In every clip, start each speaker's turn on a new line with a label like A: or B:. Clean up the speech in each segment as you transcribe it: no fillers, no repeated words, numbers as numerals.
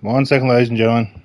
A: 1 second, ladies and gentlemen.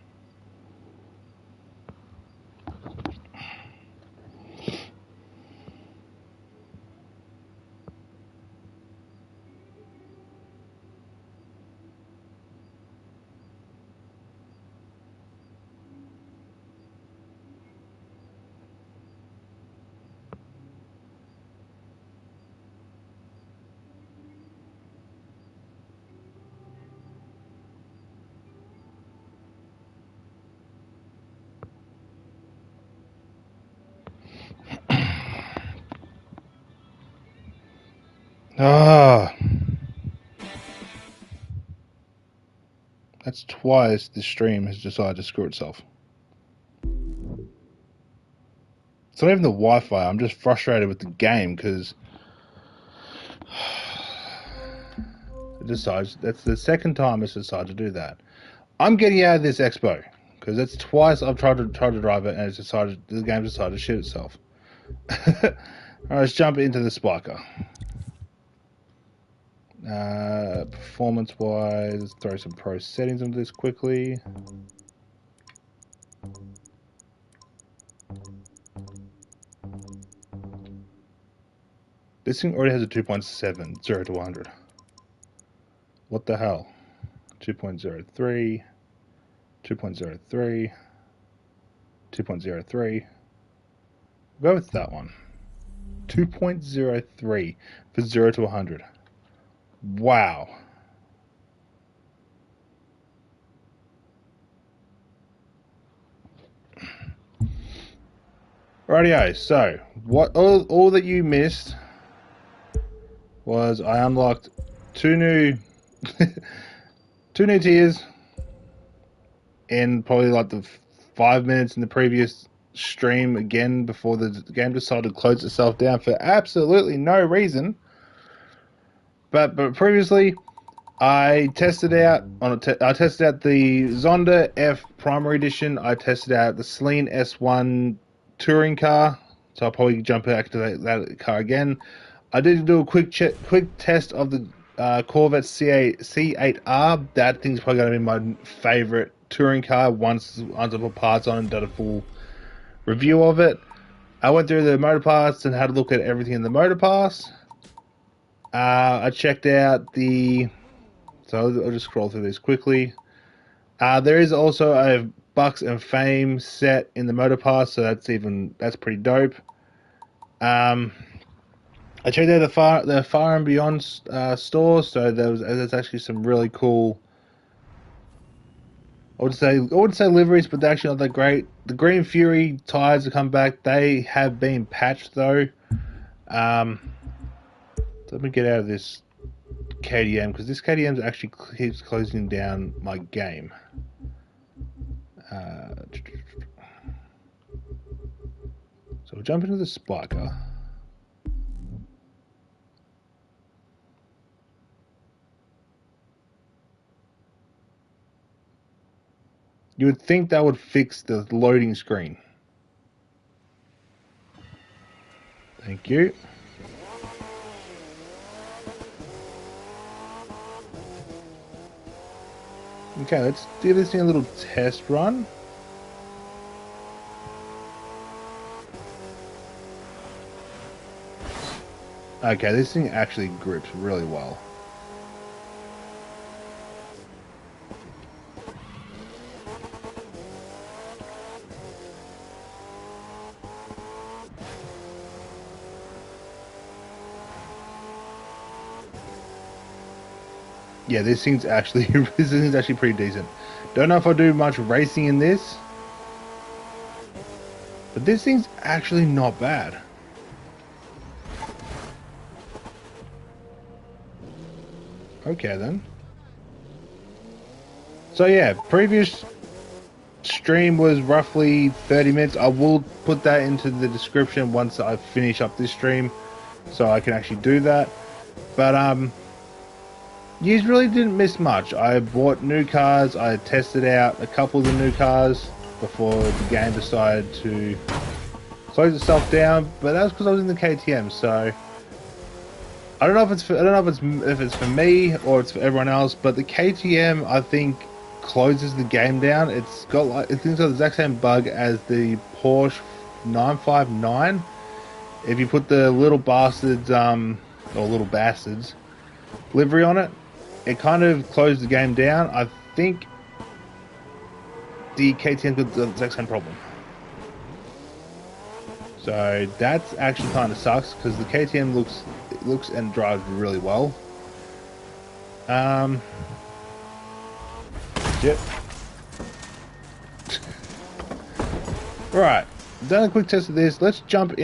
A: Ah, that's twice the stream has decided to screw itself. It's not even the Wi-Fi. I'm just frustrated with the game because it decides. That's the second time it's decided to do that. I'm getting out of this expo because that's twice I've tried to drive it and it's decided the game decided to shit itself. Alright, let's jump into the spiker. Performance wise, throw some pro settings into this quickly. This thing already has a 2.7, 0 to 100. What the hell? 2.03, 2.03, 2.03. Go with that one. 2.03 for 0 to 100. Wow. Rightio, so what all that you missed was I unlocked two new two new tiers in probably like the 5 minutes in the previous stream again before the game decided to close itself down for absolutely no reason. But previously, I tested out I tested out the Zonda F Primary Edition. I tested out the Celine S1 touring car, so I'll probably jump back to that car again. I did do a quick test of the Corvette C8R. That thing's probably going to be my favorite touring car once I put parts on and done a full review of it. I went through the motor parts and had a look at everything in the motor pass. I checked out the... So I'll just scroll through this quickly. There is also a Bucks and Fame set in the motor pass, so that's pretty dope. I checked out the Far and Beyond store, so there's actually some really cool. I would say liveries, but they're actually not that great. The Green Fury tires have come back. They have been patched though. Let me get out of this KDM because this KDM actually keeps closing down my game. So we'll jump into the spiker. You would think that would fix the loading screen. Thank you. Okay, let's do this in a little test run. Okay, this thing actually grips really well. Yeah, this thing's actually pretty decent. Don't know if I'll do much racing in this, but this thing's actually not bad. Okay then. So yeah, previous stream was roughly 30 minutes. I will put that into the description once I finish up this stream, so I can actually do that. But you really didn't miss much. I bought new cars. I tested out a couple of the new cars before the game decided to close itself down. But that was because I was in the KTM. So I don't know if it's for me or it's for everyone else. But the KTM, I think, closes the game down. It's got like, I think it's got the exact same bug as the Porsche 959. If you put the little bastards, or little bastards livery on it, it kind of closed the game down. I think the KTM got the exact same problem. So that's actually kind of sucks because the KTM looks and drives really well. Yep. Right, done a quick test of this. Let's jump back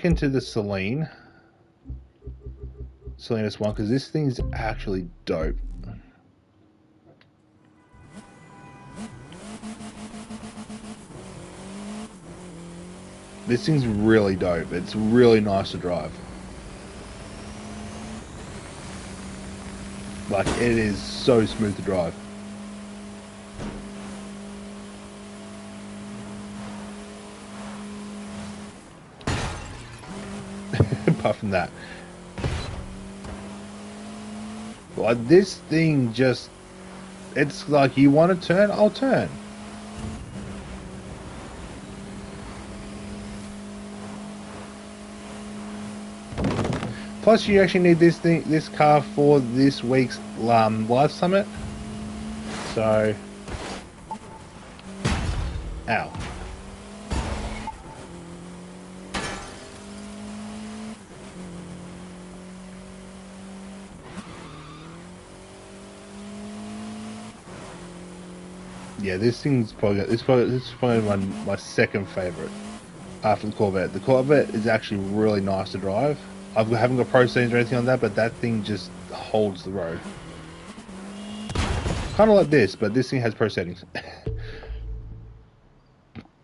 A: into the Salinas one, because this thing's actually dope. This thing's really dope. It's really nice to drive. Like, it is so smooth to drive. Apart from that. Like, this thing just... It's like, you want to turn? I'll turn. Plus, you actually need this car for this week's live summit. So, ow. Yeah, this thing's probably this is probably my second favorite after the Corvette. The Corvette is actually really nice to drive. I haven't got pro settings or anything on that, but that thing just holds the road. Kind of like this, but this thing has pro settings.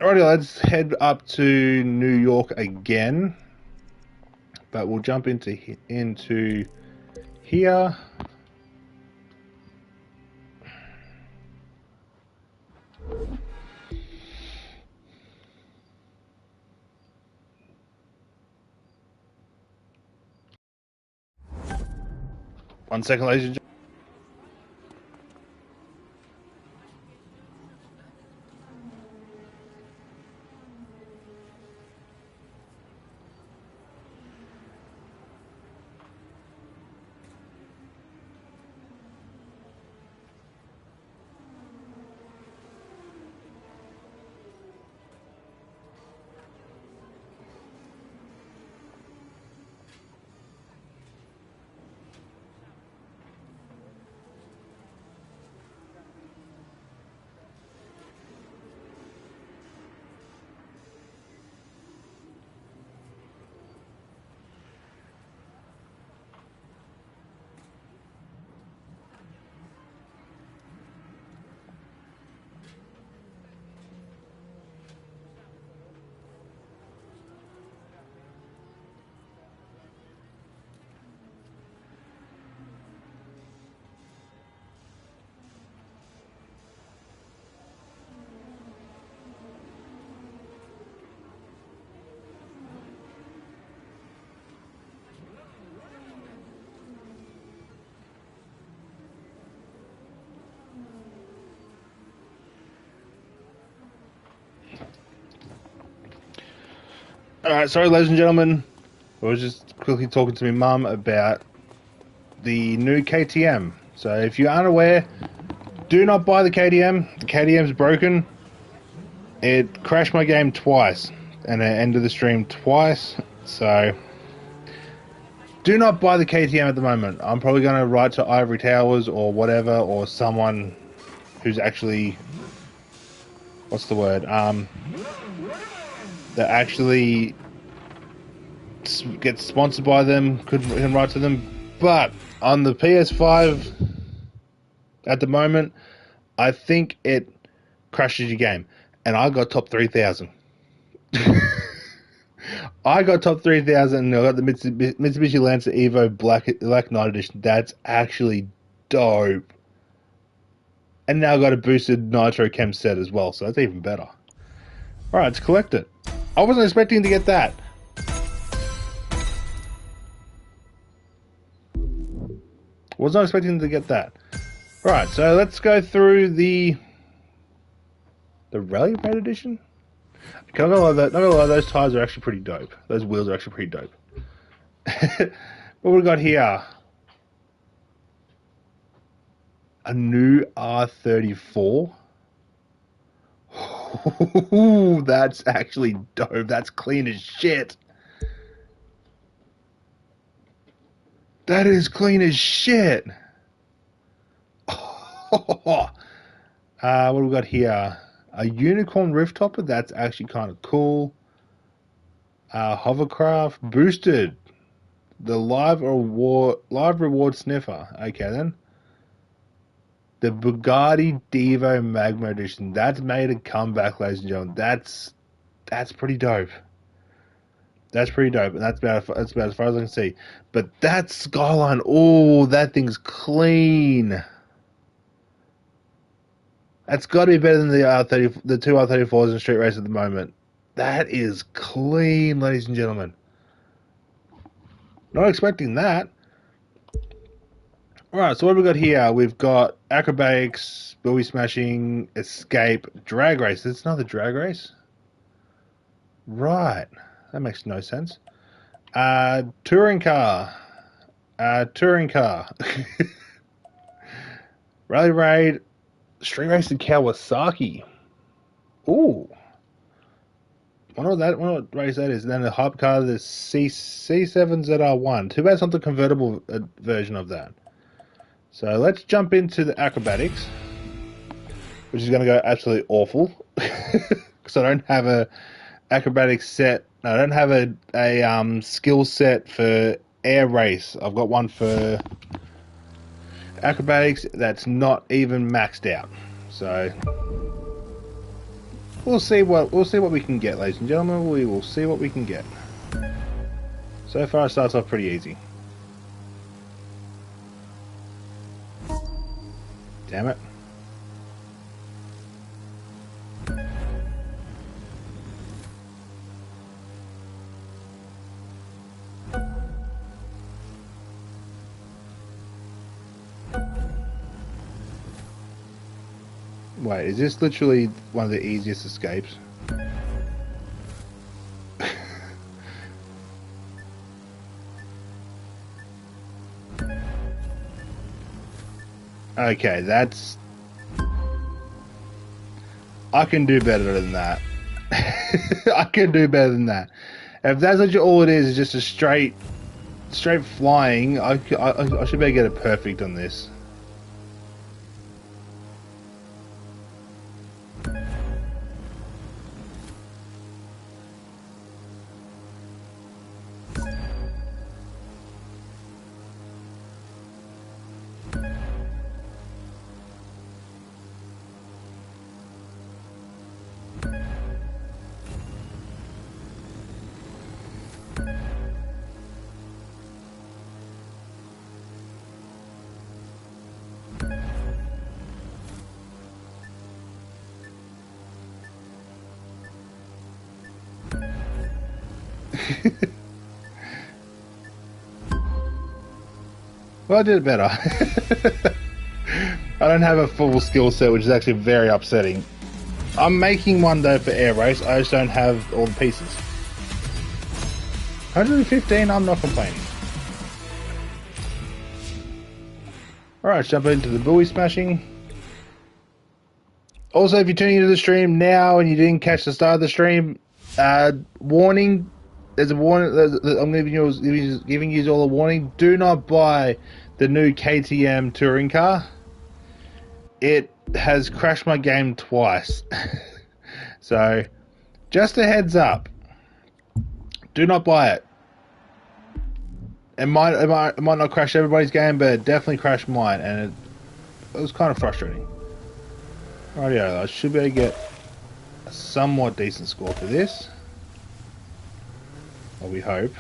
A: Alrighty, let's head up to New York again. But we'll jump into here. 1 second, ladies and gentlemen. Alright, sorry ladies and gentlemen, I was just quickly talking to my mum about the new KTM. So if you aren't aware, do not buy the KTM. The KTM's broken. It crashed my game twice and it ended the stream twice. So do not buy the KTM at the moment. I'm probably going to write to Ivory Towers or whatever, or someone who's actually, what's the word, that actually gets sponsored by them, can write to them. But on the PS5 at the moment, I think it crashes your game, and I got top 3,000. I got top 3,000 and I got the Mitsubishi Lancer Evo Black Knight Edition. That's actually dope. And now I got a boosted Nitro Chem set as well, so that's even better. Alright, let's collect it. I wasn't expecting to get that. Was not expecting to get that. Right, so let's go through the Rally Raid edition. Can I not gonna lie, those tires are actually pretty dope. Those wheels are actually pretty dope. What we got here? A new R34. Ooh, that's actually dope. That's clean as shit. That is clean as shit. What do we got here? A unicorn rooftopper. That's actually kind of cool. Hovercraft boosted. The live reward sniffer. Okay then. The Bugatti Devo Magma Edition. That's made a comeback, ladies and gentlemen. That's pretty dope. That's pretty dope, and that's about as far as I can see. But that Skyline, oh, that thing's clean. That's got to be better than the two R34s in Street Race at the moment. That is clean, ladies and gentlemen. Not expecting that. Alright, so what have we got here? We've got acrobatics, buoy smashing, escape, drag race. It's another drag race? Right. That makes no sense. Touring car. Touring car. Rally Raid, Street Race in Kawasaki. Ooh. Wonder what race that is. And then the hypercar, the C7ZR1. Too bad it's not the convertible version of that. So let's jump into the acrobatics, which is going to go absolutely awful because I don't have a acrobatics set. No, I don't have a skill set for air race. I've got one for acrobatics that's not even maxed out. So we'll see what we can get, ladies and gentlemen. We will see what we can get. So far, it starts off pretty easy. Damn it. Wait, is this literally one of the easiest escapes? Okay, that's... I can do better than that. I can do better than that. If that's literally all it is just a straight flying, I should be able to get it perfect on this. Well, I did it better. I don't have a full skill set, which is actually very upsetting. I'm making one though for air race, I just don't have all the pieces. 115, I'm not complaining. Alright, jump into the buoy smashing. Also, if you're tuning into the stream now and you didn't catch the start of the stream, warning. There's a warning. I'm giving you all a warning. Do not buy the new KTM touring car. It has crashed my game twice. So, just a heads up. Do not buy it. It might not crash everybody's game, but it definitely crashed mine, and it was kind of frustrating. Rightio, I should be able to get a somewhat decent score for this. Well, we hope.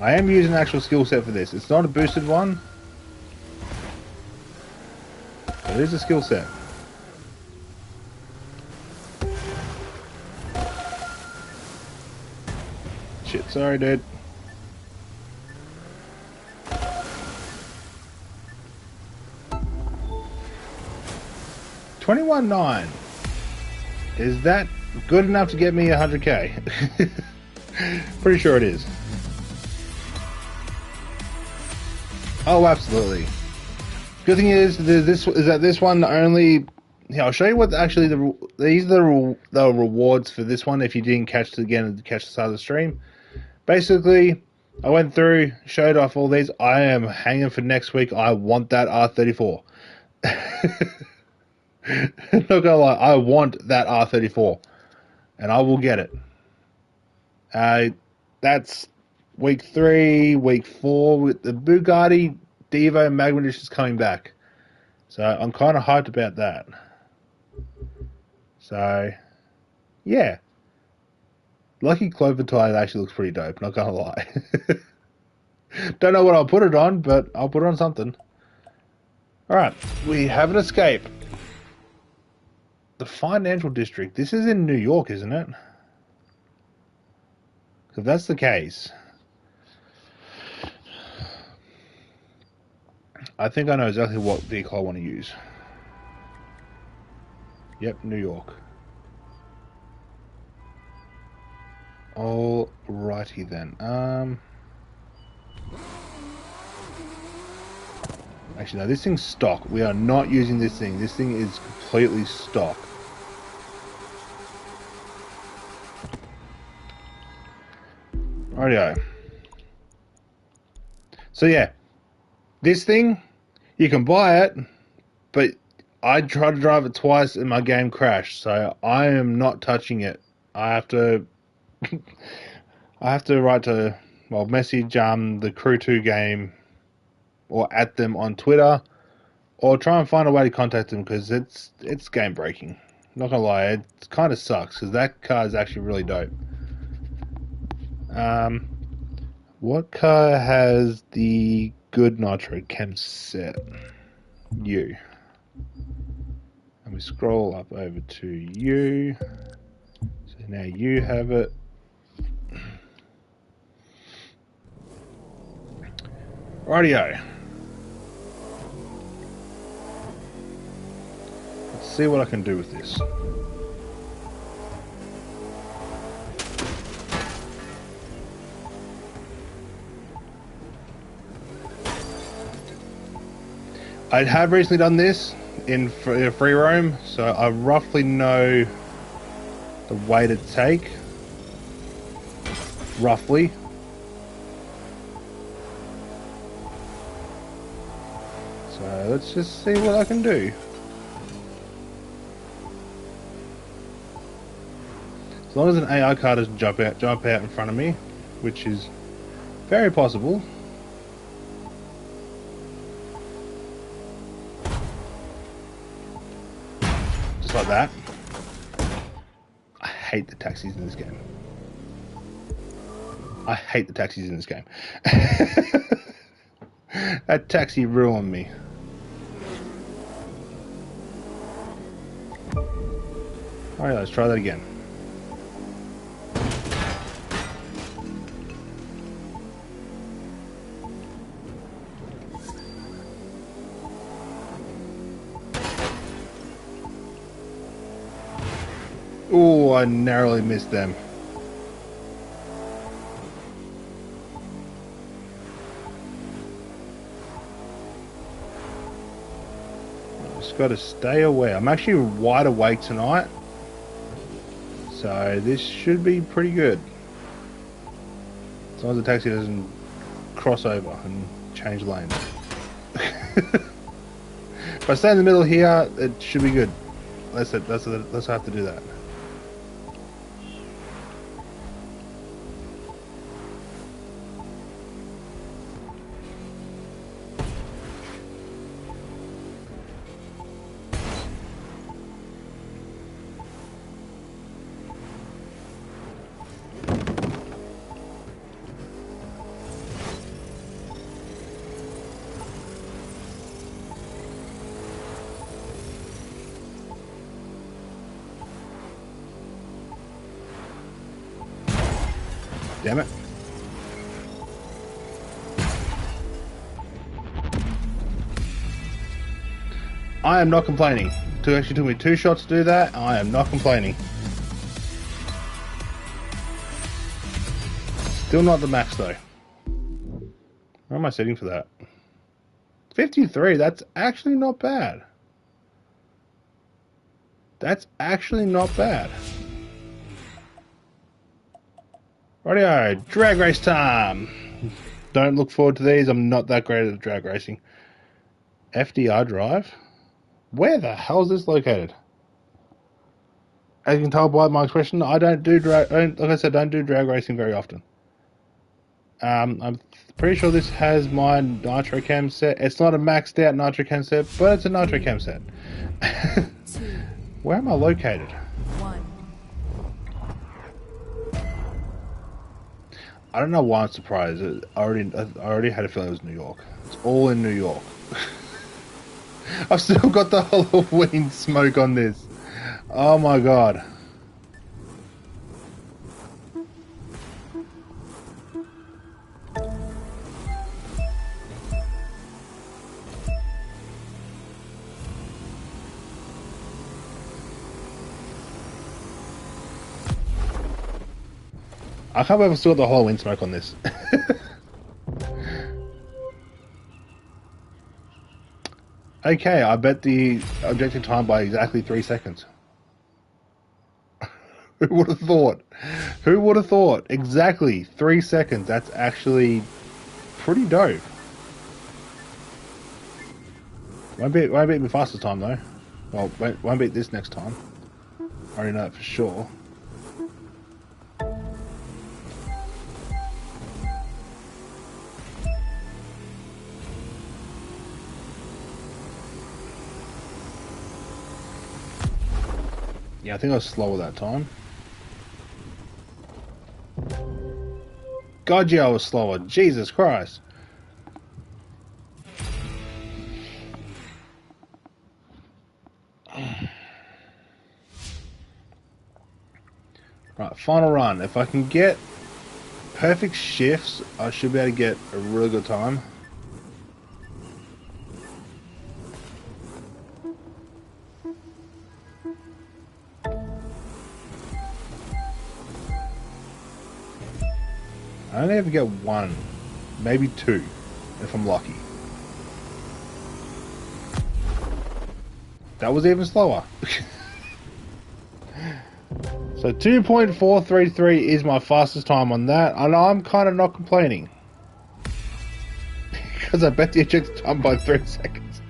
A: I am using an actual skill set for this. It's not a boosted one, but it is a skill set. Sorry, dude. $21.9. Is that good enough to get me 100k? Pretty sure it is. Oh, absolutely. Good thing is, this one only. Yeah, I'll show you what actually these are the rewards for this one. If you didn't catch the start of the stream, basically, I went through, showed off all these. I am hanging for next week. I want that R34. Not gonna lie, I want that R34, and I will get it. That's week 3, week 4 with the Bugatti Devo Magma Edition is coming back, so I'm kind of hyped about that. So, yeah, Lucky Clover tire actually looks pretty dope. Not gonna lie. Don't know what I'll put it on, but I'll put it on something. All right, we have an escape. The financial district. This is in New York, isn't it? If that's the case, I think I know exactly what vehicle I want to use. Yep, New York. Alrighty then. Actually, no, this thing's stock. We are not using this thing. This thing is completely stock. Rightio. So yeah, this thing, you can buy it, but I tried to drive it twice and my game crashed, so I am not touching it. I have to write to, well, message the Crew 2 game or at them on Twitter, or try and find a way to contact them, because it's game breaking. Not gonna lie, it kind of sucks because that car is actually really dope. What car has the good nitro chem set? You. And we scroll up over to you. So now you have it. Rightio. Let's see what I can do with this. I have recently done this in free roam, so I roughly know the way to take. Roughly. So let's just see what I can do. As long as an AI car doesn't jump out in front of me, which is very possible. Just like that. I hate the taxis in this game. I hate the taxis in this game. That taxi ruined me. Alright, let's try that again. Oh, I narrowly missed them. Just got to stay aware. I'm actually wide awake tonight, so this should be pretty good. As long as the taxi doesn't cross over and change lanes. If I stay in the middle here, it should be good. Let's have to do that. Damn it. I am not complaining. It actually took me 2 shots to do that. I am not complaining. Still not the max though. Where am I setting for that? 53, that's actually not bad. That's actually not bad. Rightio, drag race time. Don't look forward to these. I'm not that great at drag racing. FDR Drive? Where the hell is this located? As you can tell by my expression, I don't do drag. Like I said, don't do drag racing very often. I'm pretty sure this has my nitro cam set. It's not a maxed out nitro cam set, but it's a nitro cam set. Where am I located? I don't know why I'm surprised. I already had a feeling it was New York. It's all in New York. I've still got the Halloween smoke on this. Oh my god. I can't believe I still got the Halloween smoke on this. Okay, I bet the objective time by exactly 3 seconds. Who would have thought? Who would have thought? Exactly 3 seconds. That's actually pretty dope. Won't beat me fastest time though. Well, won't beat this next time. I already know that for sure. Yeah, I think I was slower that time. God, yeah, I was slower. Jesus Christ. Right, final run. If I can get perfect shifts, I should be able to get a really good time. I only ever get 1, maybe 2, if I'm lucky. That was even slower. So 2.433 is my fastest time on that, and I'm kind of not complaining. Because I bet the ejected time by 3 seconds.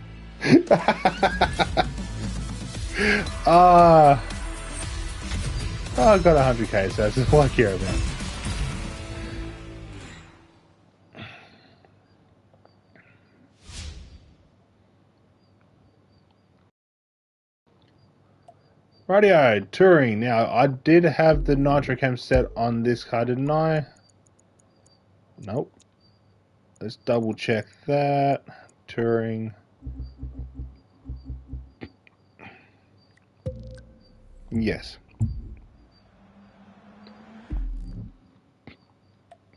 A: Oh, I got 100k, so that's all I care about. Rightio, touring. Now, I did have the nitro cam set on this car, didn't I? Nope. Let's double check that. Touring. Yes.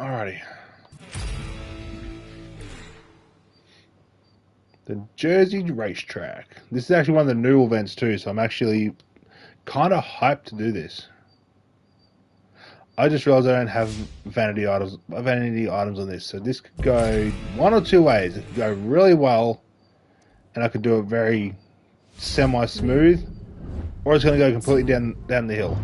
A: Alrighty. The Jersey Racetrack. This is actually one of the new events too, so I'm actually kind of hyped to do this. I just realized I don't have vanity items on this, so this could go 1 or 2 ways. It could go really well, and I could do it very semi-smooth, or it's going to go completely down the hill.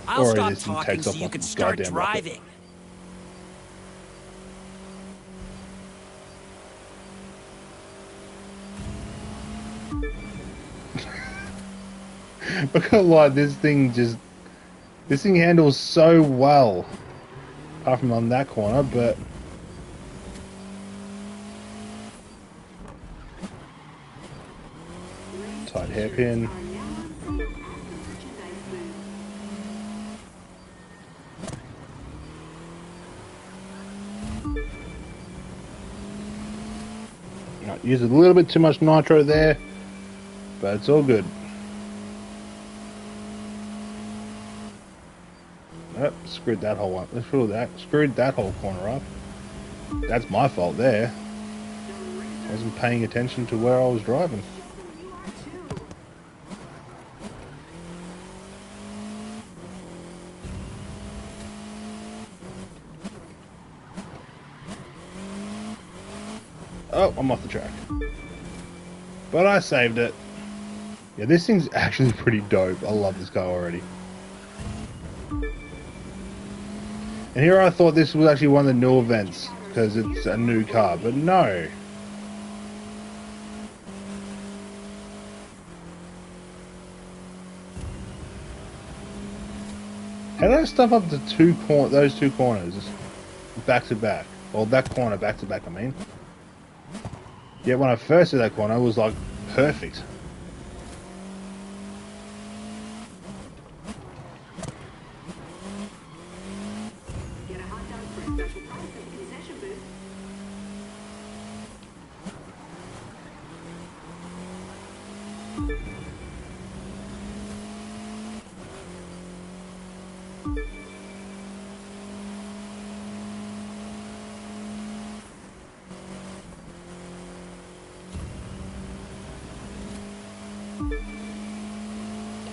B: I'll stop talking so you can start driving.
A: I can't lie, this thing handles so well. Apart from on that corner, but tight hairpin. Use a little bit too much nitro there, but it's all good. Oh, screwed that whole up. Let's screw that. Screwed that whole corner up. That's my fault there. I wasn't paying attention to where I was driving. Oh, I'm off the track. But I saved it. Yeah, this thing's actually pretty dope. I love this car already. And here I thought this was actually one of the new events because it's a new car, but no. How did I stuff up the those two corners back to back? Well, that corner back to back, I mean. Yeah, when I first did that corner, it was like perfect.
C: Get a hot dog for a special price at the concession booth.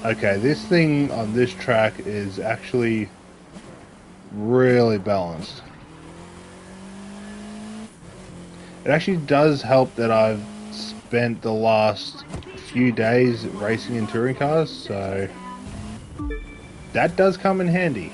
A: Okay, this thing on this track is actually really balanced. It actually does help that I've spent the last few days racing in touring cars, so that does come in handy.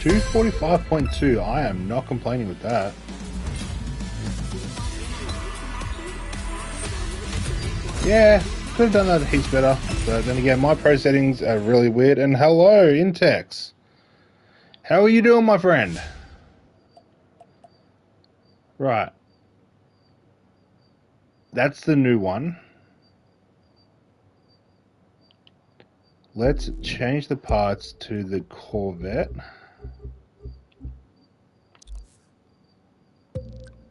A: $245.2. I am not complaining with that. Yeah, could have done that heaps better, but then again, my pro settings are really weird. And hello, Intex. How are you doing, my friend? Right. That's the new one. Let's change the parts to the Corvette.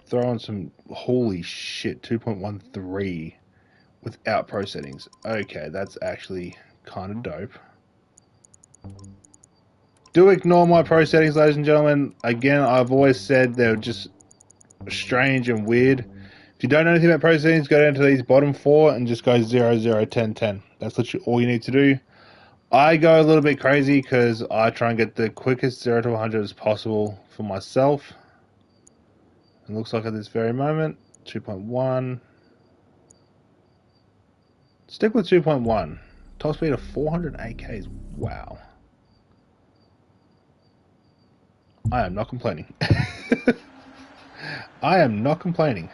A: Throw on some, holy shit, 2.13 without pro settings. Okay, that's actually kind of dope. Do ignore my pro settings, ladies and gentlemen. Again, I've always said they're just strange and weird. If you don't know anything about pro settings, go down to these bottom four and just go 0, 0, 10, 10. That's literally all you need to do. I go a little bit crazy because I try and get the quickest 0 to 100 as possible for myself. It looks like at this very moment, 2.1. Stick with 2.1. Top speed of 408 k's. Wow. I am not complaining. I am not complaining.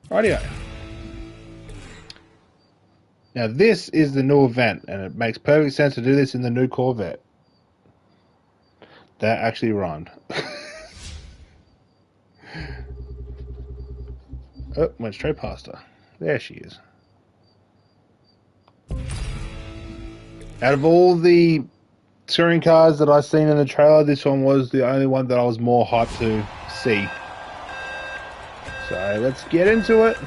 A: Rightio. Now this is the new event, and it makes perfect sense to do this in the new Corvette. That actually rhymed. Oh, went straight past her. There she is. Out of all the touring cars that I've seen in the trailer, this one was the only one that I was more hyped to see. So let's get into it.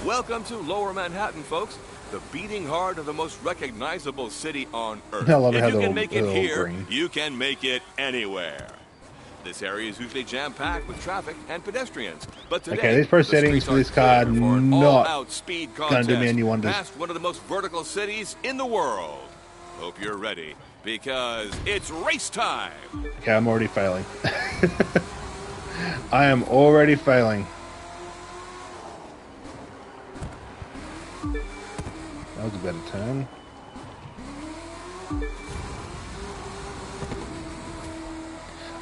D: Welcome to Lower Manhattan, folks. The beating heart of the most recognizable city on Earth.
A: I love
D: if
A: how
D: you can make it
A: all
D: here,
A: green.
D: you can make it anywhere. This area is usually jam-packed with traffic and pedestrians. But today,
A: okay, these pro settings for this car not going to do me any wonders.
D: Past one of the most vertical cities in the world. Hope you're ready, because it's race time.
A: Okay, I'm already failing. I am already failing. That was a better turn.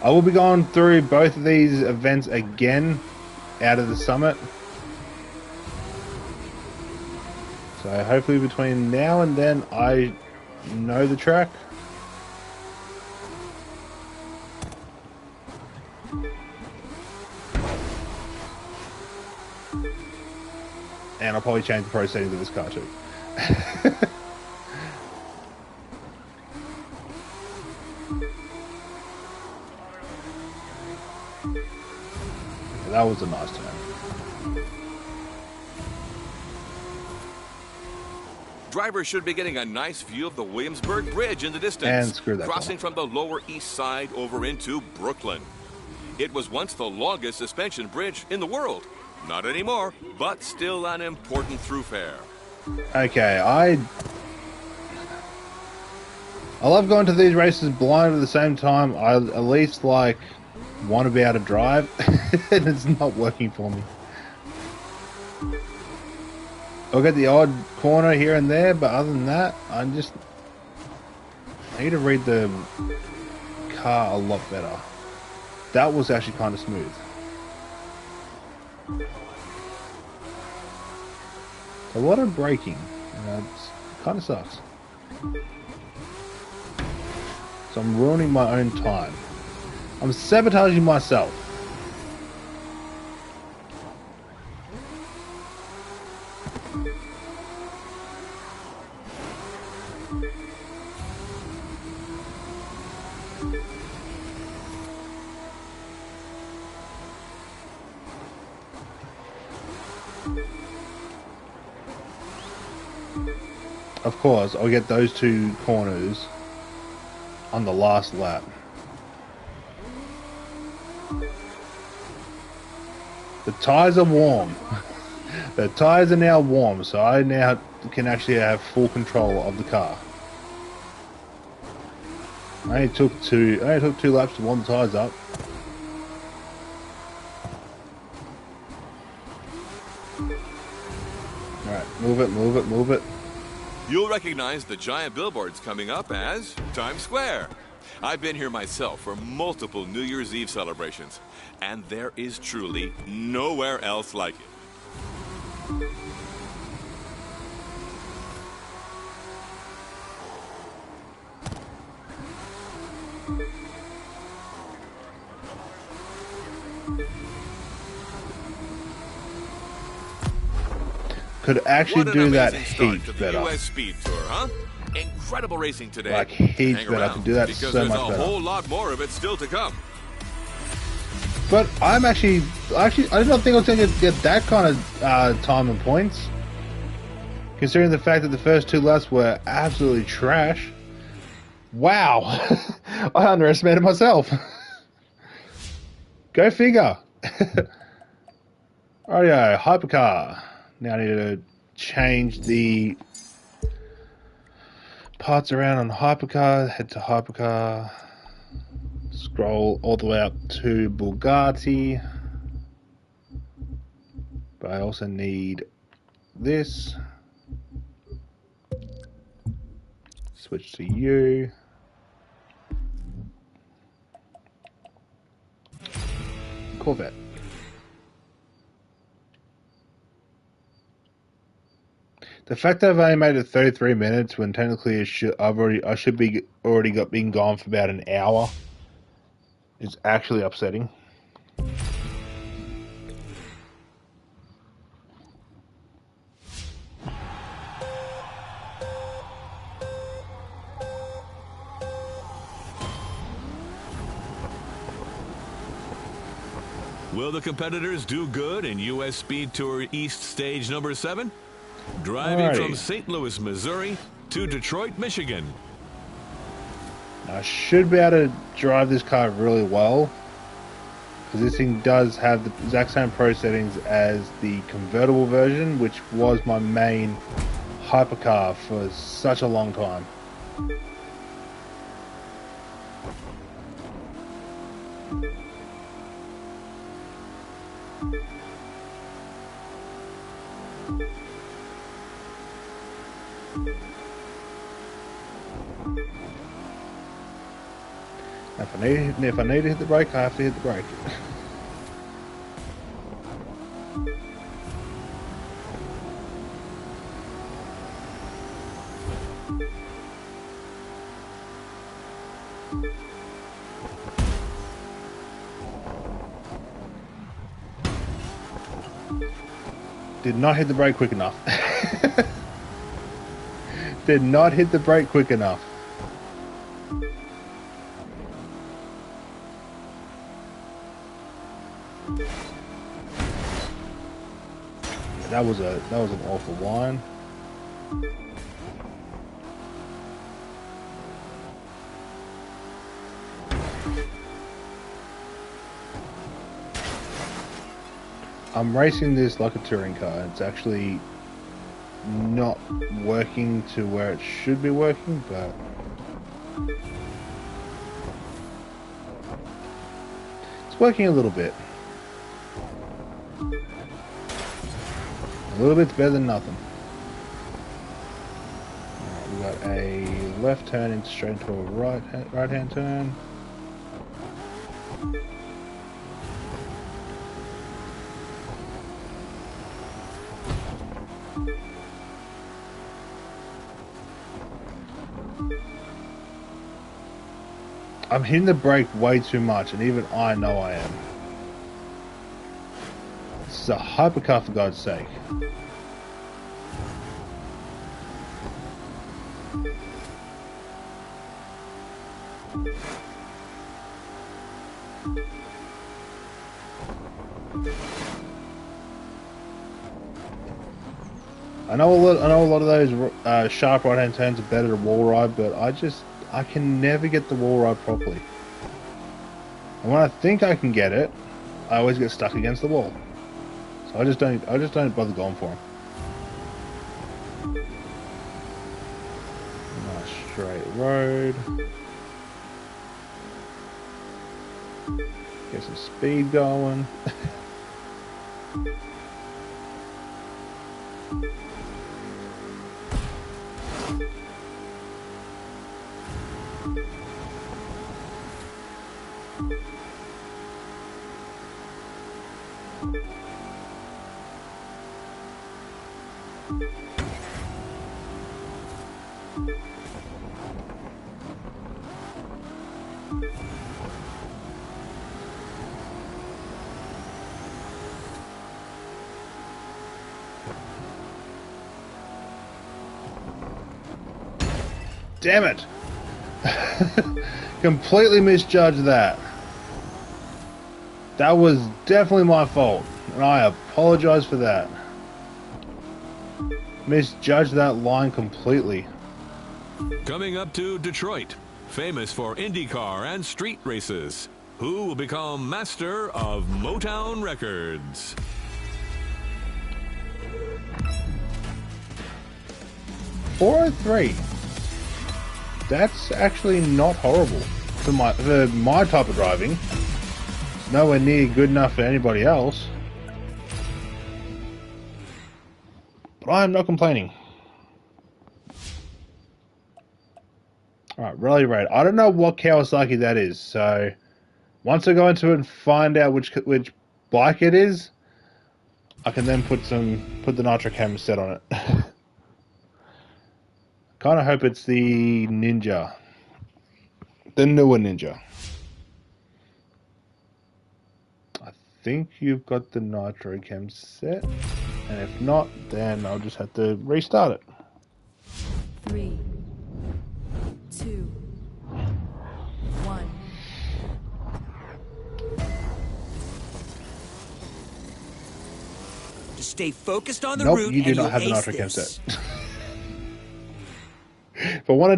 A: I will be going through both of these events again out of the summit. So hopefully between now and then I know the track. And I'll probably change the pro settings of this car too. That was a nice turn.
D: Drivers should be getting a nice view of the Williamsburg Bridge in the distance,
A: And screw that
D: crossing from the Lower East Side over into Brooklyn. It was once the longest suspension bridge in the world. Not anymore, but still an important thoroughfare.
A: Okay, I love going to these races blind at the same time. I at least like want to be able to drive, and it's not working for me. I'll get the odd corner here and there, but other than that, I need to read the car a lot better. That was actually kind of smooth. A lot of braking. It kind of sucks. So I'm ruining my own time. I'm sabotaging myself. Of course, I'll get those two corners on the last lap. The tyres are warm. The tyres are now warm, so I now can actually have full control of the car. I only took two laps to warm the tyres up. Alright, move it, move it, move it.
D: You'll recognize the giant billboards coming up as Times Square. I've been here myself for multiple New Year's Eve celebrations, and there is truly nowhere else like it.
A: Could actually
D: What an
A: do that
D: amazing start
A: heaps
D: to the
A: better.
D: US Speed Tour, huh? Incredible racing today.
A: Like heaps
D: Hang
A: better. I
D: around,
A: could do that
D: because
A: so much
D: there's a
A: better.
D: whole lot more of it still to come.
A: But I'm actually, I did not think I was going to get that kind of time and points. Considering the fact that the first two laps were absolutely trash. Wow. I underestimated myself. Go figure. Rightio, hypercar. Now I need to change the parts around on hypercar. Head to hypercar. Scroll all the way up to Bugatti. But I also need this. Switch to you. Corvette. The fact that I've only made it 33 minutes when technically I should be been gone for about an hour is actually upsetting.
E: Will the competitors do good in U.S. Speed Tour East Stage number 7? Driving from St. Louis, Missouri to Detroit, Michigan.
A: I should be able to drive this car really well, because this thing does have the exact same pro settings as the convertible version, which was my main hypercar for such a long time. If I need to hit the brake, I have to hit the brake. Did not hit the brake quick enough. Did not hit the brake quick enough. That was an awful line. I'm racing this like a touring car. It's actually not working to where it should be working, but it's working a little bit. A little bit's better than nothing. Right, we got a left turn into straight into a right hand turn. I'm hitting the brake way too much, and even I know I am. This is a hypercar, for God's sake. I know a lot of those sharp right-hand turns are better to wall ride, but I can never get the wall ride properly. And when I think I can get it, I always get stuck against the wall. So I just don't bother going for them. Nice straight road. Get some speed going. Damn it! Completely misjudged that. That was definitely my fault, and I apologize for that. Misjudged that line completely.
E: Coming up to Detroit, famous for IndyCar and street races. Who will become master of Motown Records?
A: .403. That's actually not horrible for my type of driving. It's nowhere near good enough for anybody else. But I am not complaining. Alright, Rally Raid. I don't know what Kawasaki that is, so once I go into it and find out which bike it is, I can then put the nitro cam set on it. Kind of hope it's the Ninja. The newer Ninja. I think you've got the nitro cam set. And if not, then I'll just have to restart it.
F: 3, 2, 1.
B: Just stay focused on the
A: Nope,
B: route
A: you do
B: and
A: not have the
B: you'll
A: nitro
B: ace
A: cam
B: this.
A: set. If I want a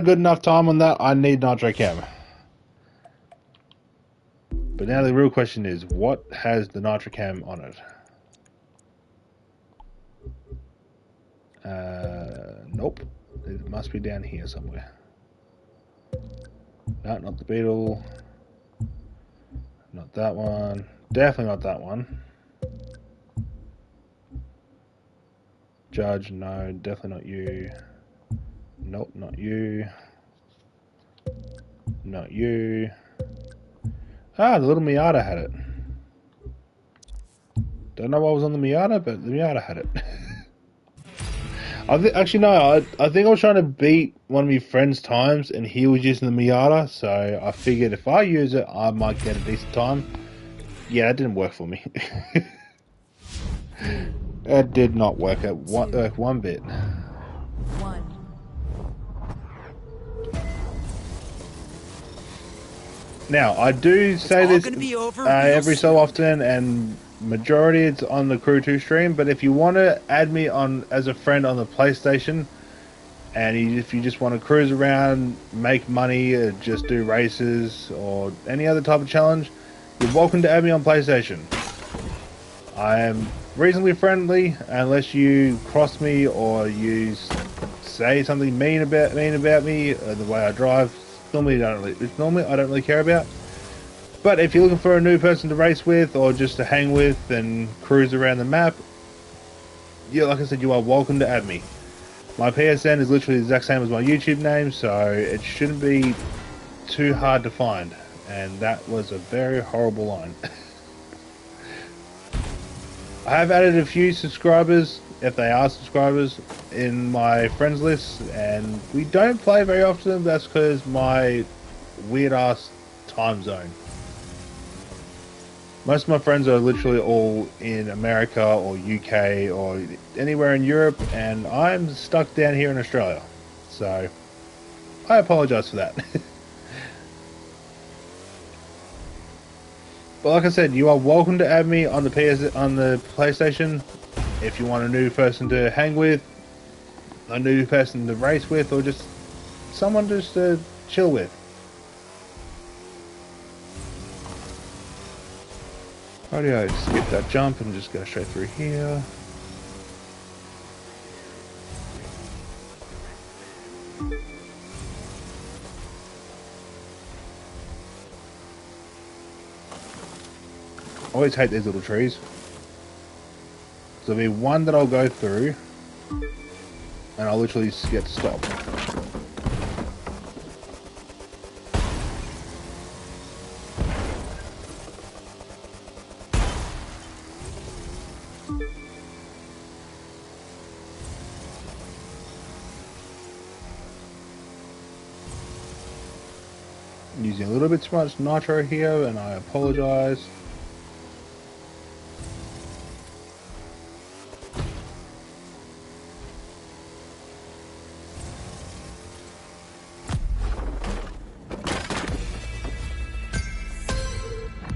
A: good enough time on that, I need nitro cam. But now the real question is, what has the nitro cam on it? Nope. It must be down here somewhere. No, not the Beetle. Not that one. Definitely not that one. Judge, no, definitely not you. Nope, not you. Not you. Ah, the little Miata had it. Don't know what was on the Miata, but the Miata had it. Actually, no, I think I was trying to beat one of my friend's times, and he was using the Miata, so I figured if I use it, I might get a decent time. Yeah, it didn't work for me. It did not work at one bit.
F: 1.
A: Now, I do say this
B: gonna be over
A: every
B: real
A: so often, and majority it's on the Crew 2 stream, but if you want to add me on as a friend on the PlayStation, and if you just want to cruise around, make money, just do races, or any other type of challenge, you're welcome to add me on PlayStation. I am reasonably friendly, unless you cross me or you say something mean about me, the way I drive. Normally I don't really care about. But if you're looking for a new person to race with or just to hang with and cruise around the map, yeah, like I said, you are welcome to add me. My PSN is literally the exact same as my YouTube name, so it shouldn't be too hard to find. And that was a very horrible line. I have added a few subscribers, if they are subscribers, in my friends list, and we don't play very often. That's because my weird ass time zone. Most of my friends are literally all in America or UK or anywhere in Europe, and I'm stuck down here in Australia. So I apologize for that. But like I said, you are welcome to add me on the PlayStation if you want a new person to hang with, a new person to race with, or just someone just to chill with. Alrighty, I skip that jump and just go straight through here. I always hate these little trees. So there'll be one that I'll go through, and I'll literally get to stop. Using a little bit too much nitro here, and I apologize.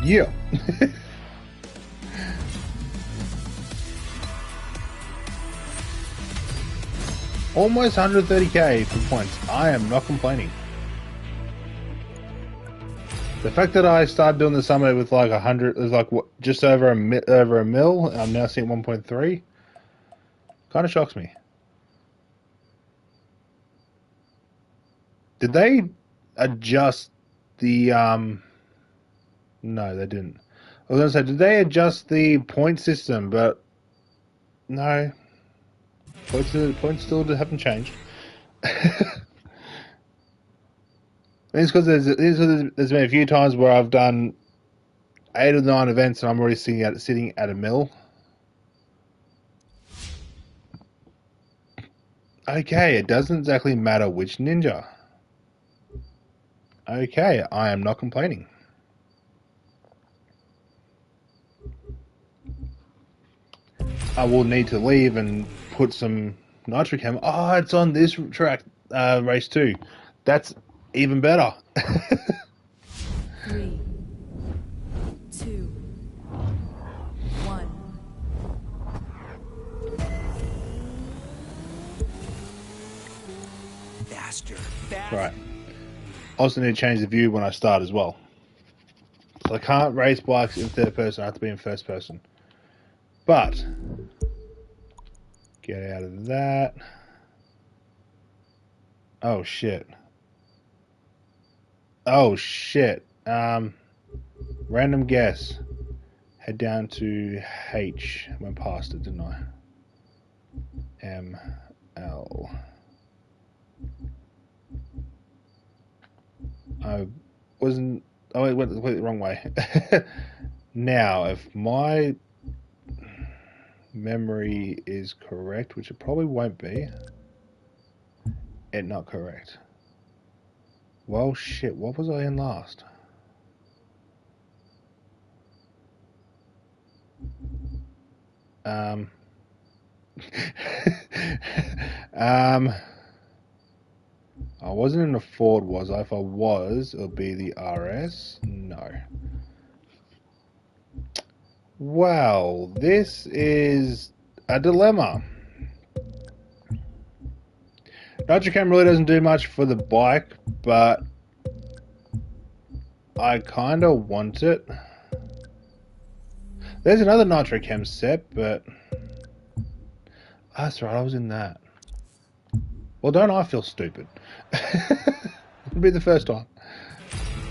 A: Yeah. Almost 130k for points. I am not complaining. The fact that I started doing the summit with like 100, is like what, just over a mil. And I'm now seeing 1.3. Kind of shocks me. Did they adjust the No, they didn't. I was gonna say, did they adjust the point system? But no, points still haven't changed. It's because there's been a few times where I've done 8 or 9 events and I'm already sitting at a mil. Okay, it doesn't exactly matter which ninja. Okay, I am not complaining. I will need to leave and put some nitro cam. Oh, it's on this track, race 2. That's even better.
F: 3, 2, 1.
B: Faster.
A: Right. Also need to change the view when I start as well. So I can't race bikes in third person, I have to be in first person. But get out of that. Oh shit. Oh shit. Random guess. Head down to H. Went past it, didn't I? M L. I wasn't. Oh, it went the wrong way. Now, if my memory is correct, which it probably won't be, it not correct. Well, shit. What was I in last? Um. I wasn't in a Ford, was I? If I was, it'll be the RS. No. Well, this is a dilemma. Nitrocam really doesn't do much for the bike, but I kind of want it. There's another Nitrocam set, but... that's right, I was in that. Well, don't I feel stupid? It'll be the first time.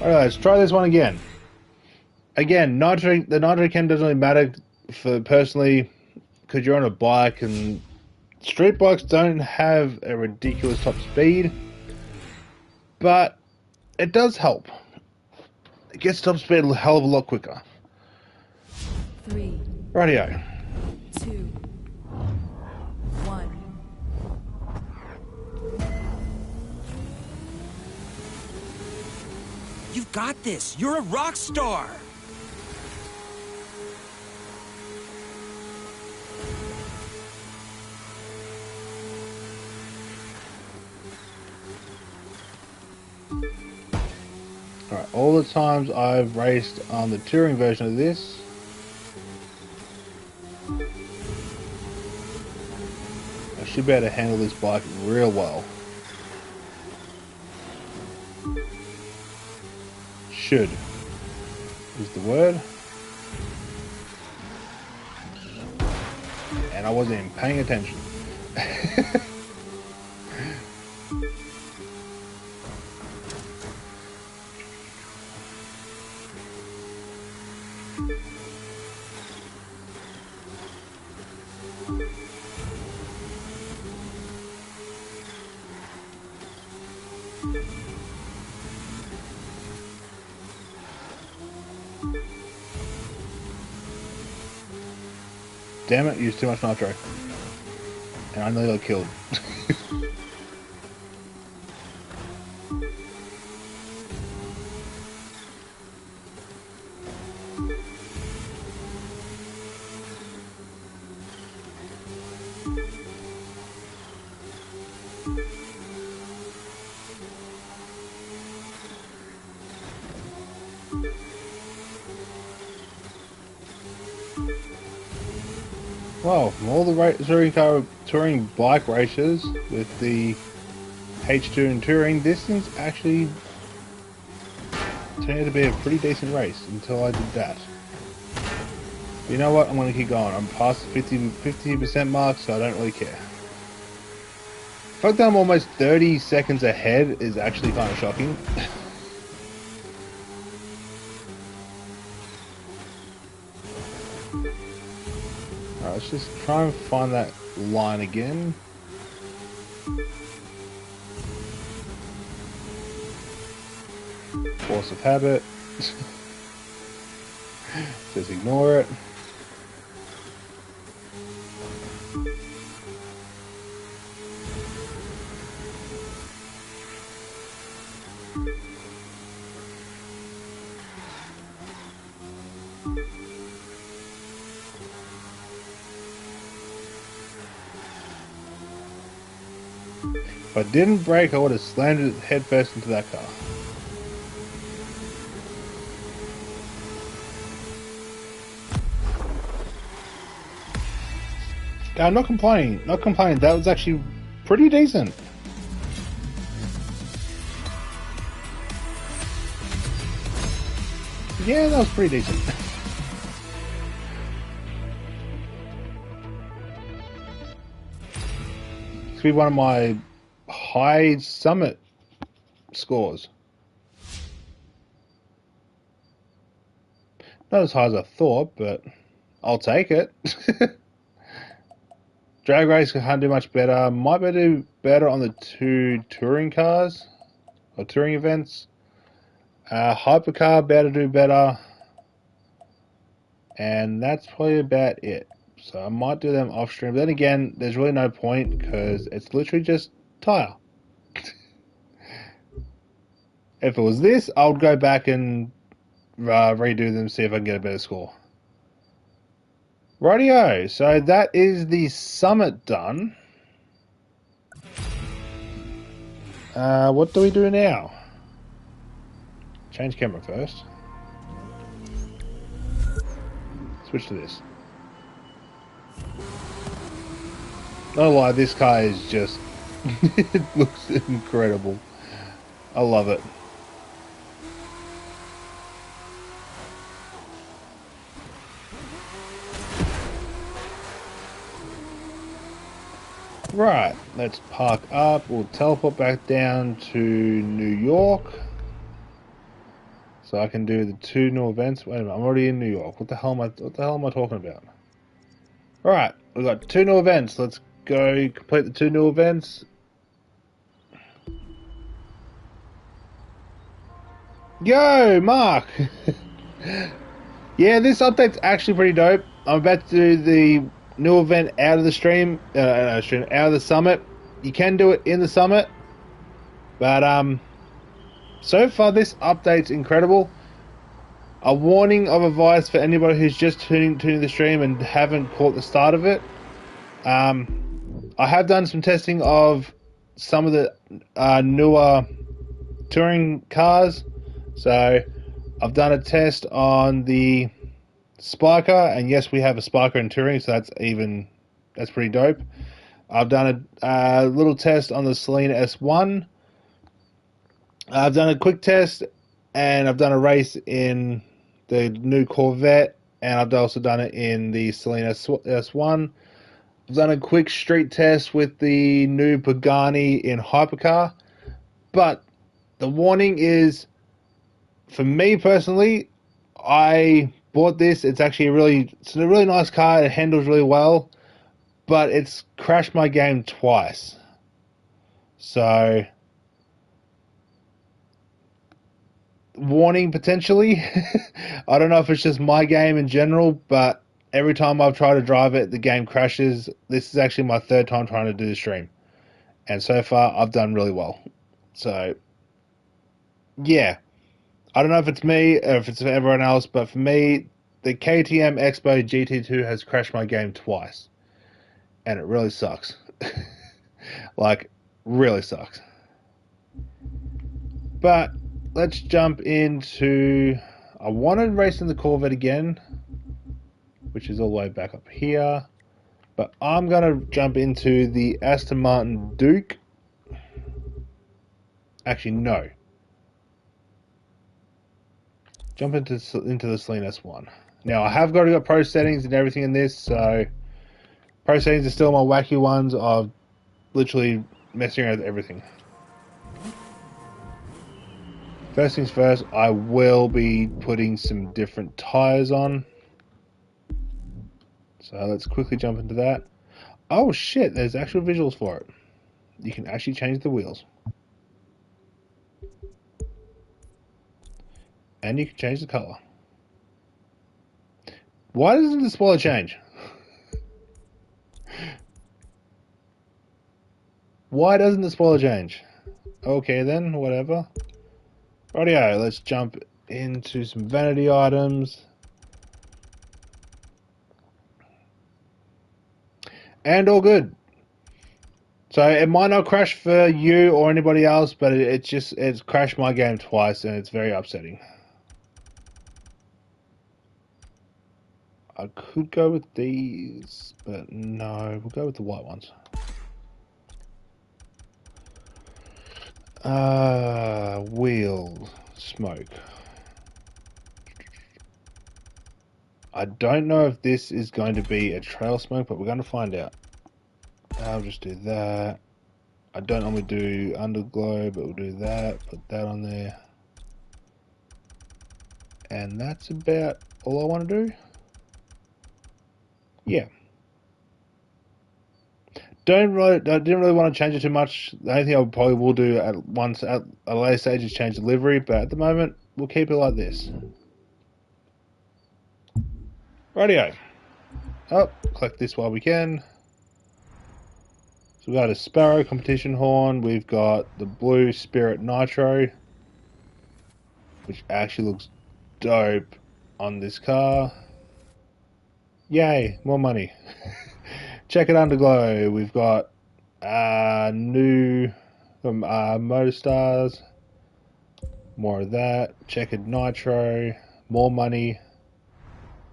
A: Alright, let's try this one again. Again, the Nitrocam doesn't really matter for personally, because you're on a bike, and street bikes don't have a ridiculous top speed, but it does help. It gets top speed a hell of a lot quicker.
F: 3,
A: Rightio.
F: 2, 1.
B: You've got this. You're a rock star.
A: Alright, all the times I've raced on the touring version of this, I should be able to handle this bike real well. Should is the word. And I wasn't even paying attention. Damn it, used too much nitro. And I nearly got killed. Well, from all the touring bike races with the H2 and touring, this thing's actually turned out to be a pretty decent race until I did that. But you know what? I'm going to keep going. I'm past the 50% mark, so I don't really care. The fact that I'm almost 30 seconds ahead is actually kind of shocking. Alright, let's just try and find that line again. Force of habit. Just ignore it. If I didn't brake, I would have slammed it head first into that car. Yeah, I'm not complaining. Not complaining. That was actually pretty decent. Yeah, that was pretty decent. This could be one of my high summit scores. Not as high as I thought, but I'll take it. Drag race can't do much better. Might be able to do better on the 2 touring cars or touring events. Hypercar better do better, and that's probably about it. So I might do them off stream. But then again, there's really no point because it's literally just tire. If it was this, I would go back and redo them, see if I can get a better score. Rightio, so that is the summit done. What do we do now? Change camera first. So switch to this. Not lie, this car is just it looks incredible. I love it. Right, let's park up. We'll teleport back down to New York. So I can do the 2 new events. Wait a minute, I'm already in New York. What the hell am I talking about? Alright, we've got 2 new events. Let's go complete the 2 new events. Yo, Mark! Yeah, this update's actually pretty dope. I'm about to do the new event out of the stream, out of the summit. You can do it in the summit, but so far this update's incredible. A warning of advice for anybody who's just tuning the stream and haven't caught the start of it. I have done some testing of some of the newer touring cars. So I've done a test on the Spiker, and yes, we have a Spiker in touring, so that's pretty dope. I've done a little test on the Selena S1. I've done a quick test, and I've done a race in the new Corvette, and I've also done it in the Selena S1. I've done a quick street test with the new Pagani in Hypercar. But the warning is, for me personally, I bought this. It's actually a really nice car. It handles really well, but it's crashed my game twice. So, warning potentially. I don't know if it's just my game in general, but every time I've tried to drive it, the game crashes. This is actually my 3rd time trying to do the stream, and so far I've done really well. So, yeah. I don't know if it's me or if it's for everyone else, but for me, the KTM Expo GT2 has crashed my game twice. And it really sucks. Like, really sucks. But, let's jump into... I wanted racing the Corvette again, which is all the way back up here. But I'm going to jump into the Aston Martin Duke. Actually, no. Jump into the Selena S1. Now, I have got pro settings and everything in this, so pro settings are still my wacky ones of literally messing around with everything. First things first, I will be putting some different tires on. So let's quickly jump into that. Oh shit, there's actual visuals for it. You can actually change the wheels. And you can change the color. Why doesn't the spoiler change? Why doesn't the spoiler change? Okay then, whatever. Rightio, let's jump into some vanity items. And all good. So it might not crash for you or anybody else, but it's crashed my game twice and it's very upsetting. I could go with these, but no, we'll go with the white ones. Wheel smoke. I don't know if this is going to be a trail smoke, but we're going to find out. I'll just do that. I don't normally do underglow, but we'll do that. Put that on there. And that's about all I want to do. Yeah. Didn't really want to change it too much. The only thing I probably will do at a later stage is change the livery, but at the moment we'll keep it like this. Rightio. Oh, collect this while we can. So we've got a Sparrow competition horn. We've got the blue Spirit Nitro, which actually looks dope on this car. Yay, more money. Check it underglow. We've got new Motor Stars. More of that. Checkered Nitro. More money.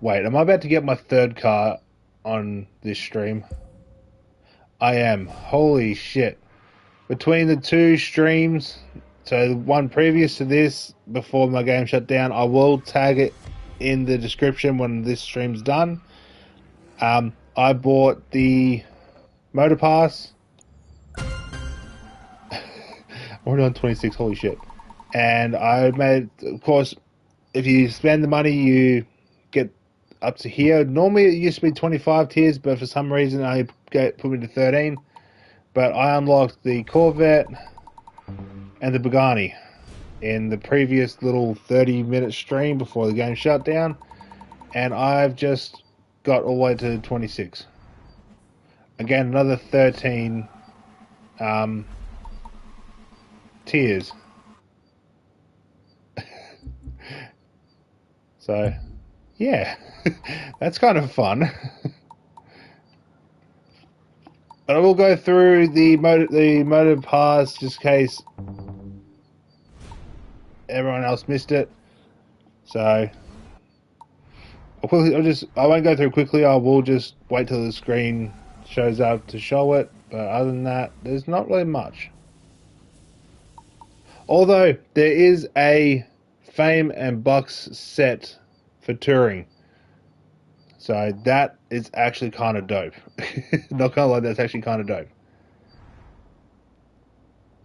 A: Wait, am I about to get my third car on this stream? I am. Holy shit. Between the two streams, so the one previous to this, before my game shut down, I will tag it in the description when this stream's done. I bought the Motor Pass. We're on 26, holy shit. And I made, of course, if you spend the money, you get up to here. Normally it used to be 25 tiers, but for some reason I put me to 13. But I unlocked the Corvette and the Pagani in the previous little 30-minute stream before the game shut down. And I've just got all the way to 26. Again, another 13 tiers. So, yeah, that's kind of fun. But I will go through the motor pass just in case everyone else missed it. So, I won't go through quickly. I will just wait till the screen shows up to show it. But other than that, there's not really much. Although there is a Fame and Bucks set for touring. So that is actually kind of dope. Not gonna lie, that's actually kind of dope.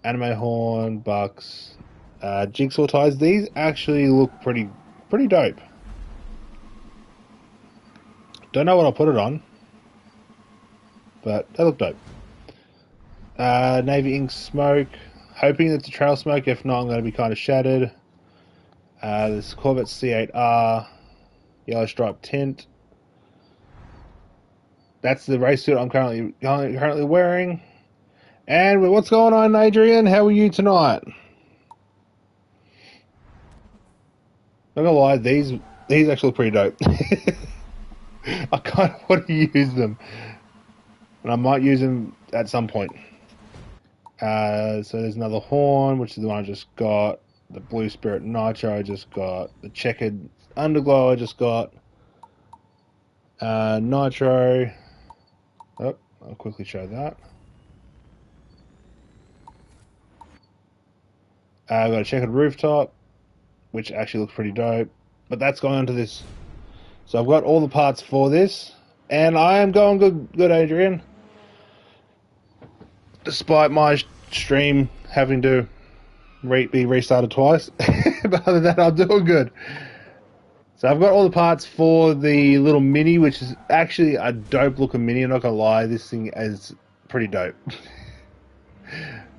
A: Anime horn, bucks, jigsaw ties. These actually look pretty dope. Don't know what I'll put it on, but they look dope. Navy ink smoke. Hoping it's a trail smoke. If not, I'm going to be kind of shattered. This Corvette C8R, yellow stripe tint. That's the race suit I'm currently wearing. And what's going on, Adrian? How are you tonight? Not gonna lie, these actually look pretty dope. I kind of want to use them, and I might use them at some point. So there's another horn, which is the one I just got. The Blue Spirit Nitro I just got. The Checkered Underglow I just got. Nitro. Oh, I'll quickly show that. I've got a Checkered Rooftop, which actually looks pretty dope. But that's going onto this. So I've got all the parts for this. And I am going good, Adrian. Despite my stream having to be restarted twice. But other than that, I'm doing good. So I've got all the parts for the little Mini, which is actually a dope looking Mini. I'm not going to lie, this thing is pretty dope.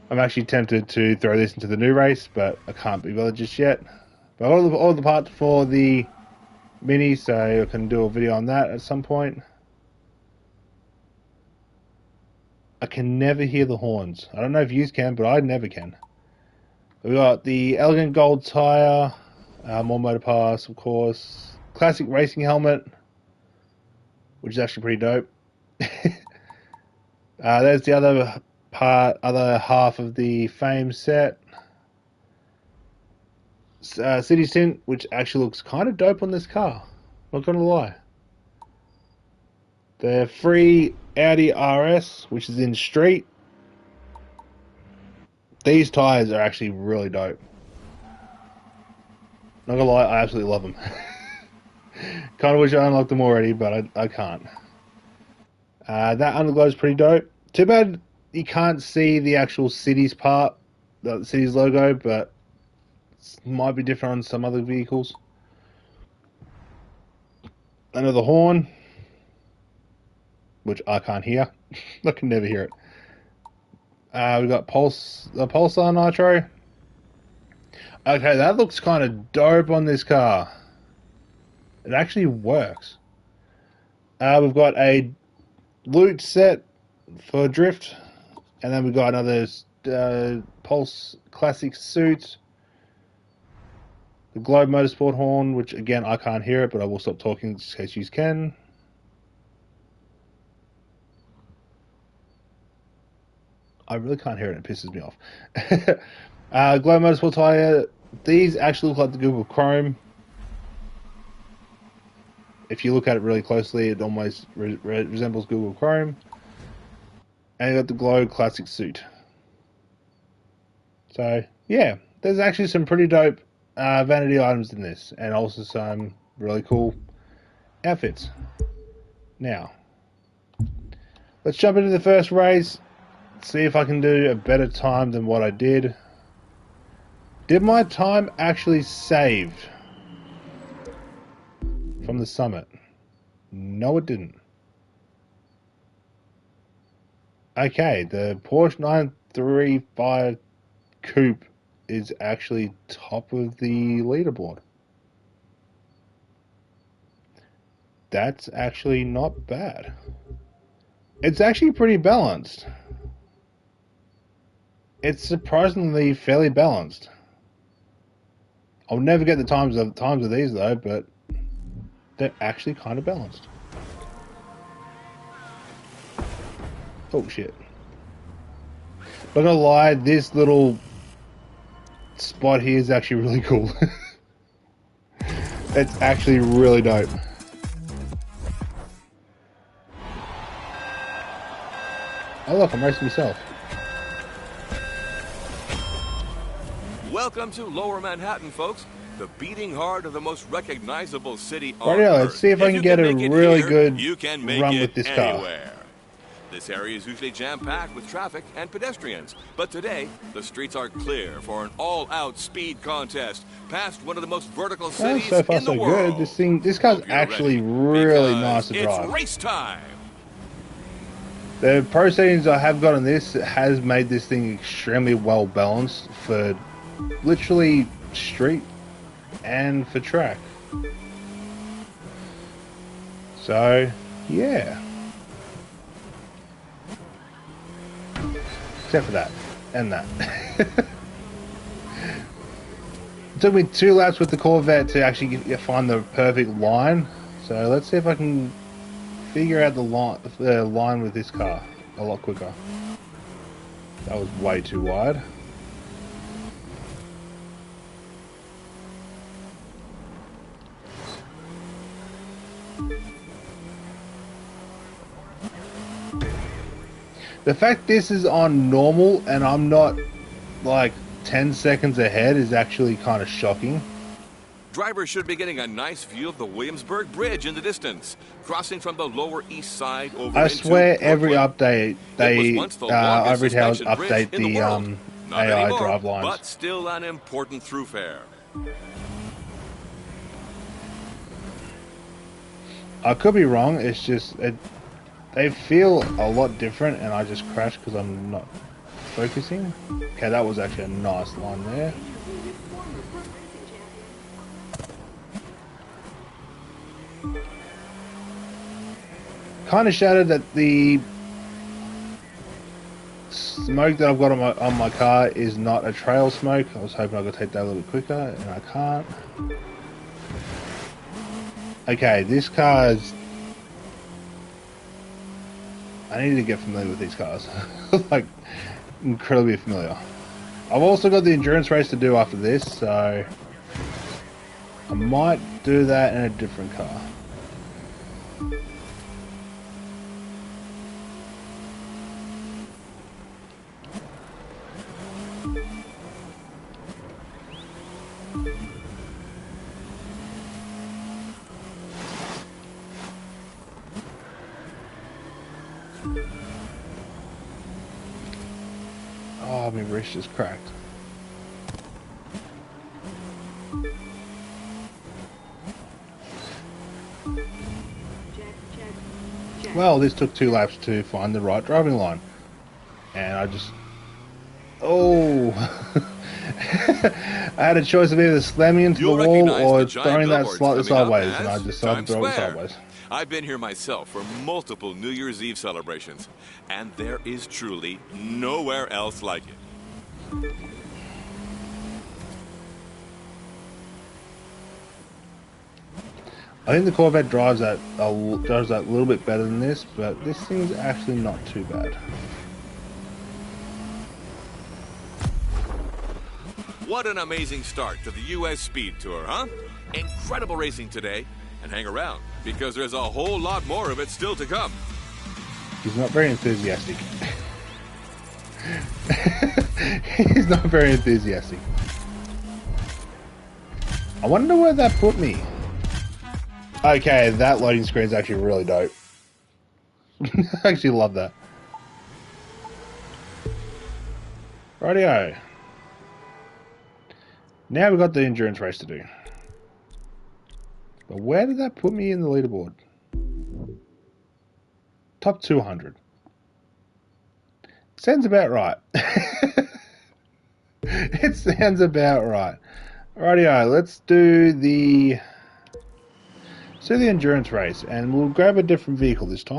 A: I'm actually tempted to throw this into the new race, but I can't be bothered just yet. But all the parts for the Mini, so I can do a video on that at some point. I can never hear the horns. I don't know if you can, but I never can. We got the Elegant Gold Tire, more Motor Pass, of course. Classic Racing Helmet, which is actually pretty dope. There's the other half of the Fame set. City Tint, which actually looks kind of dope on this car. Not gonna lie. The free Audi RS, which is in street. These tires are actually really dope. Not gonna lie, I absolutely love them. Kind of wish I unlocked them already, but I can't. That underglow is pretty dope. Too bad you can't see the actual city's part, the city's logo, but it might be different on some other vehicles. Another horn, which I can't hear. I can never hear it. We've got the Pulsar Nitro. Okay, that looks kind of dope on this car. It actually works. We've got a loot set for drift, and then we've got another Pulse Classic suit. The Globe Motorsport horn, which again I can't hear it, but I will stop talking just in case you can. I really can't hear it, and it pisses me off. Globe Motorsport tire. These actually look like the Google Chrome. if you look at it really closely, it almost resembles Google Chrome. And you got the Glow Classic suit. So, yeah, there's actually some pretty dope vanity items in this, and also some really cool outfits. Now, let's jump into the first race, see if I can do a better time than what I did. Did my time actually saved from the summit? No, it didn't. Okay, the Porsche 935 Coupe is actually top of the leaderboard. That's actually not bad. It's actually pretty balanced. It's surprisingly fairly balanced. I'll never get the times of these though, but they're actually kind of balanced. Oh shit. Not gonna lie, this little spot here is actually really cool. It's actually really dope. Oh look, I'm racing myself.
D: Welcome to Lower Manhattan, folks. The beating heart of the most recognizable city on
A: Rightio,
D: Earth.
A: let's see if I can
D: you
A: get a
D: make it
A: really
D: here,
A: good
D: you can make
A: run
D: it
A: with this car.
D: anywhere. This area is usually jam-packed with traffic and pedestrians, but today the streets are clear for an all-out speed contest past one of the most vertical
A: Well,
D: cities
A: so far
D: in the
A: so
D: world.
A: good. This car's
D: Hope you're
A: actually
D: ready,
A: really
D: because
A: nice to drive.
D: It's race time.
A: The pro settings I have got on this has made this thing extremely well balanced for literally street and for track. So, yeah. Except for that. And that. It took me 2 laps with the Corvette to actually find the perfect line. So let's see if I can figure out the line with this car a lot quicker. That was way too wide. The fact this is on normal and I'm not like 10 seconds ahead is actually kind of shocking.
D: Drivers should be getting a nice view of the Williamsburg Bridge in the distance, crossing from the Lower East Side over
A: I
D: into
A: swear every
D: Brooklyn.
A: update
D: It was once the longest
A: Ivory Towers
D: suspension bridge
A: update
D: in the
A: the
D: world. Not
A: AI
D: anymore,
A: drive lines.
D: but still an important thoroughfare.
A: I could be wrong, it's just they feel a lot different and I just crashed because I'm not focusing. Okay, that was actually a nice line there. Kind of shattered that the smoke that I've got on my car is not a trail smoke. I was hoping I could take that a little bit quicker and I can't. Okay, this car's... I need to get familiar with these cars. Like, incredibly familiar. I've also got the endurance race to do after this, so... I might do that in a different car. Oh, my wrist just cracked. Well, this took 2 laps to find the right driving line. And I just... Oh! I had a choice of either slamming into
D: You'll
A: the wall
D: recognize
A: or
D: the giant
A: throwing that
D: billboards
A: slightly
D: coming up
A: sideways, and I
D: as
A: decided to throw it
D: Times Square.
A: sideways.
D: I've been here myself for multiple New Year's Eve celebrations, and there is truly nowhere else like it.
A: I think the Corvette drives that a little bit better than this, but this thing's actually not too bad.
D: What an amazing start to the U.S. Speed Tour, huh? Incredible racing today, and hang around. because there's a whole lot more of it still to come.
A: He's not very enthusiastic. He's not very enthusiastic. I wonder where that put me. Okay, that loading screen is actually really dope. I actually love that. Rightio. Now we've got the endurance race to do. But where did that put me in the leaderboard? Top 200. Sounds about right. It sounds about right. Rightio, let's do the endurance race, and we'll grab a different vehicle this time.